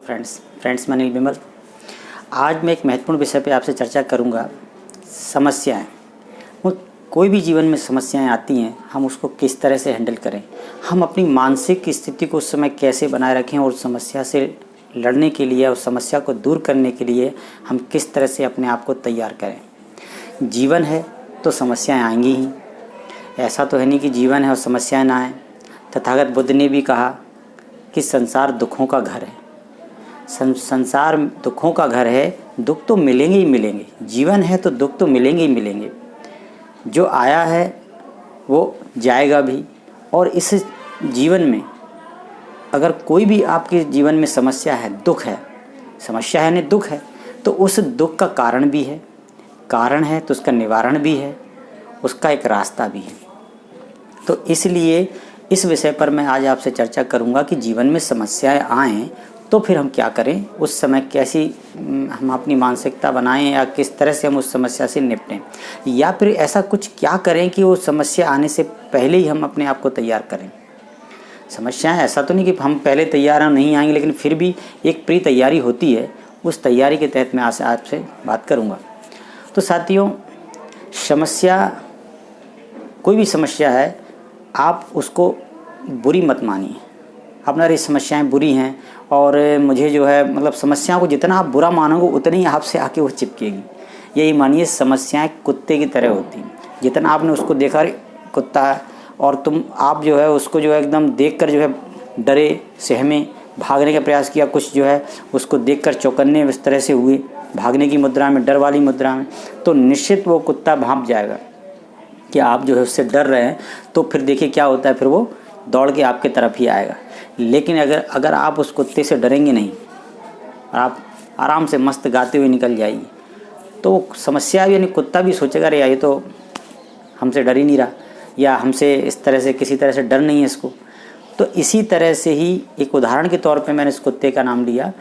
Friends मैं अनिल विमल। आज मैं एक महत्वपूर्ण विषय पे आपसे चर्चा करूंगा। समस्याएं। वो कोई भी जीवन में समस्याएं आती हैं, हम उसको किस तरह से हैंडल करें, हम अपनी मानसिक स्थिति को उस समय कैसे बनाए रखें और समस्या से लड़ने के लिए और समस्या को दूर करने के लिए हम किस तरह से अपने आप को तैयार करें। जीवन है तो समस्याएं आएंगी ही, ऐसा तो है नहीं कि जीवन है और समस्याएं ना आए। तथागत बुद्ध ने भी कहा कि संसार दुखों का घर है। संसार दुखों का घर है, दुख तो मिलेंगे ही मिलेंगे। जीवन है तो दुख तो मिलेंगे ही मिलेंगे। जो आया है वो जाएगा भी। और इस जीवन में अगर कोई भी आपके जीवन में समस्या है, दुख है, समस्या है नहीं दुख है, तो उस दुख का कारण भी है, कारण है तो उसका निवारण भी है, उसका एक रास्ता भी है। तो इसलिए इस विषय पर मैं आज आपसे चर्चा करूंगा कि जीवन में समस्याएं आएँ तो फिर हम क्या करें, उस समय कैसी हम अपनी मानसिकता बनाएं या किस तरह से हम उस समस्या से निपटें, या फिर ऐसा कुछ क्या करें कि वो समस्या आने से पहले ही हम अपने आप को तैयार करें। समस्याएं ऐसा तो नहीं कि हम पहले तैयार हैं नहीं आएंगे, लेकिन फिर भी एक प्री तैयारी होती है। उस तैयारी के तहत मैं आज आपसे बात करूँगा। तो साथियों, समस्या, कोई भी समस्या है, आप उसको बुरी मत मानिए। अपना ये समस्याएं बुरी हैं और मुझे जो है मतलब समस्याओं को जितना आप बुरा मानोगे उतनी ही आपसे आके वो चिपकेगी। यही मानिए, समस्याएं कुत्ते की तरह होती हैं। जितना आपने उसको देखा कुत्ता है और आप जो है उसको जो है एकदम देखकर जो है डरे, सहमे, भागने का प्रयास किया, कुछ जो है उसको देखकर चौकन्ने इस तरह से हुए, भागने की मुद्रा में, डर वाली मुद्रा में, तो निश्चित वो कुत्ता भांप जाएगा कि आप जो है उससे डर रहे हैं। तो फिर देखिए क्या होता है, फिर वो दौड़ के आपके तरफ ही आएगा। लेकिन अगर आप उस कुत्ते से डरेंगे नहीं, आप आराम से मस्त गाते हुए निकल जाइए, तो समस्या यानी कुत्ता भी सोचेगा अरे ये तो हमसे डर ही नहीं रहा, या हमसे इस तरह से किसी तरह से डर नहीं है इसको। तो इसी तरह से ही एक उदाहरण के तौर पे मैंने इस कुत्ते का नाम लिया,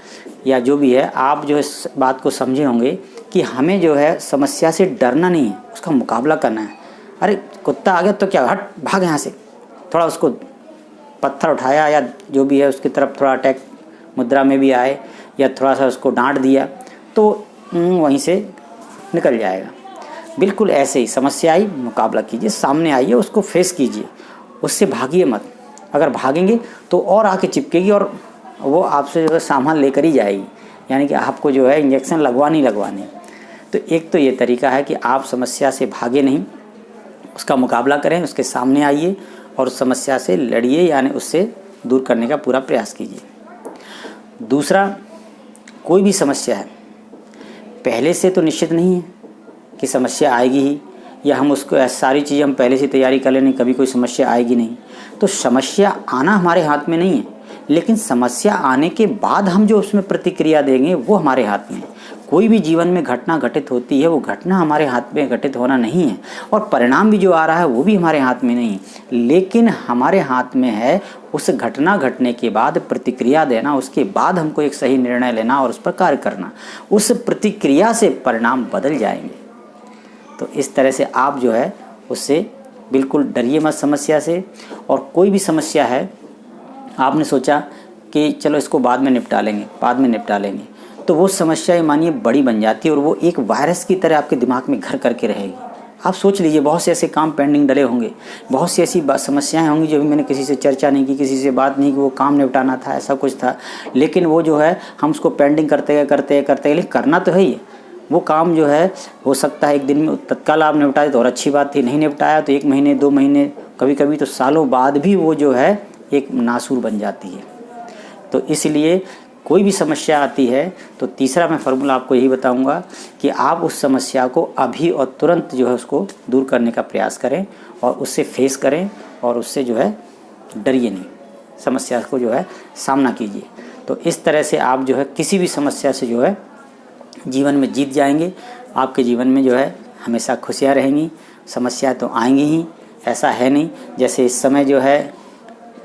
या जो भी है, आप जो इस बात को समझे होंगे कि हमें जो है समस्या से डरना नहीं है, उसका मुकाबला करना है। अरे कुत्ता आ गया तो क्या, हट भाग यहाँ से, थोड़ा उसको पत्थर उठाया या जो भी है उसकी तरफ थोड़ा अटैक मुद्रा में भी आए, या थोड़ा सा उसको डांट दिया तो वहीं से निकल जाएगा। बिल्कुल ऐसे ही समस्या आई, मुकाबला कीजिए, सामने आइए, उसको फेस कीजिए, उससे भागिए मत। अगर भागेंगे तो और आके चिपकेगी और वो आपसे जो है सामान लेकर ही जाएगी, यानी कि आपको जो है इंजेक्शन लगवानी। तो एक तो ये तरीका है कि आप समस्या से भागे नहीं, उसका मुकाबला करें, उसके सामने आइए और उस समस्या से लड़िए, यानी उससे दूर करने का पूरा प्रयास कीजिए। दूसरा, कोई भी समस्या है, पहले से तो निश्चित नहीं है कि समस्या आएगी ही, या हम उसको सारी चीज़ें हम पहले से तैयारी कर लें, कभी कोई समस्या आएगी नहीं। तो समस्या आना हमारे हाथ में नहीं है, लेकिन समस्या आने के बाद हम जो उसमें प्रतिक्रिया देंगे वो हमारे हाथ में है। कोई भी जीवन में घटना घटित होती है, वो घटना हमारे हाथ में घटित होना नहीं है, और परिणाम भी जो आ रहा है वो भी हमारे हाथ में नहीं है, लेकिन हमारे हाथ में है उस घटना घटने के बाद प्रतिक्रिया देना, उसके बाद हमको एक सही निर्णय लेना और उस पर कार्य करना। उस प्रतिक्रिया से परिणाम बदल जाएंगे। तो इस तरह से आप जो है उससे बिल्कुल डरिए मत समस्या से। और कोई भी समस्या है, आपने सोचा कि चलो इसको बाद में निपटा लेंगे, तो वो समस्या मानिए बड़ी बन जाती है और वो एक वायरस की तरह आपके दिमाग में घर करके रहेगी। आप सोच लीजिए, बहुत से ऐसे काम पेंडिंग डले होंगे, बहुत सी ऐसी समस्याएं होंगी जो भी मैंने किसी से चर्चा नहीं की, किसी से बात नहीं की, वो काम निपटाना था, ऐसा कुछ था, लेकिन वो जो है हम उसको पेंडिंग करते गए, लेकिन करना तो है ही। वो काम जो है हो सकता है एक दिन में तत्काल आप निपटा दे तो और अच्छी बात थी, नहीं निपटाया तो 1 महीने 2 महीने, कभी कभी तो सालों बाद भी वो जो है एक नासूर बन जाती है। तो इसलिए कोई भी समस्या आती है तो तीसरा मैं फार्मूला आपको यही बताऊंगा कि आप उस समस्या को अभी और तुरंत जो है उसको दूर करने का प्रयास करें और उससे फेस करें, और उससे जो है डरिए नहीं, समस्या को जो है सामना कीजिए। तो इस तरह से आप जो है किसी भी समस्या से जो है जीवन में जीत जाएंगे। आपके जीवन में जो है हमेशा खुशियाँ रहेंगी। समस्या तो आएंगी ही, ऐसा है नहीं। जैसे इस समय जो है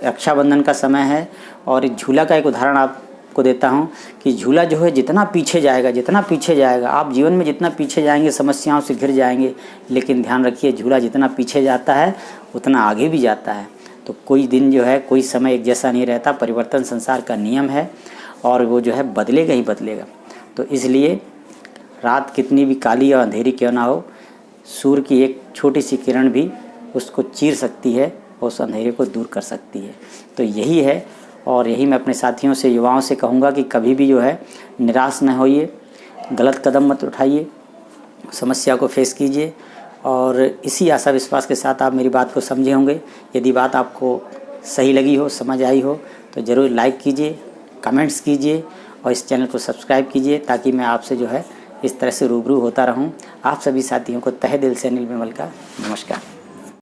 रक्षाबंधन का समय है, और झूला का एक उदाहरण आपको देता हूँ कि झूला जो है जितना पीछे जाएगा, आप जीवन में जितना पीछे जाएंगे समस्याओं से घिर जाएंगे, लेकिन ध्यान रखिए झूला जितना पीछे जाता है उतना आगे भी जाता है। तो कोई दिन जो है, कोई समय एक जैसा नहीं रहता, परिवर्तन संसार का नियम है। और वो जो है बदलेगा ही बदलेगा। तो इसलिए रात कितनी भी काली और अंधेरी क्यों ना हो, सूर्य की एक छोटी सी किरण भी उसको चीर सकती है और उस अंधेरे को दूर कर सकती है। तो यही है, और यही मैं अपने साथियों से, युवाओं से कहूँगा कि कभी भी जो है निराश न होइए, गलत कदम मत उठाइए, समस्या को फेस कीजिए। और इसी आशा विश्वास के साथ आप मेरी बात को समझे होंगे। यदि बात आपको सही लगी हो, समझ आई हो, तो ज़रूर लाइक कीजिए, कमेंट्स कीजिए और इस चैनल को सब्सक्राइब कीजिए, ताकि मैं आपसे जो है इस तरह से रूबरू होता रहूं। आप सभी साथियों को तहे दिल से अनिल विमल का नमस्कार।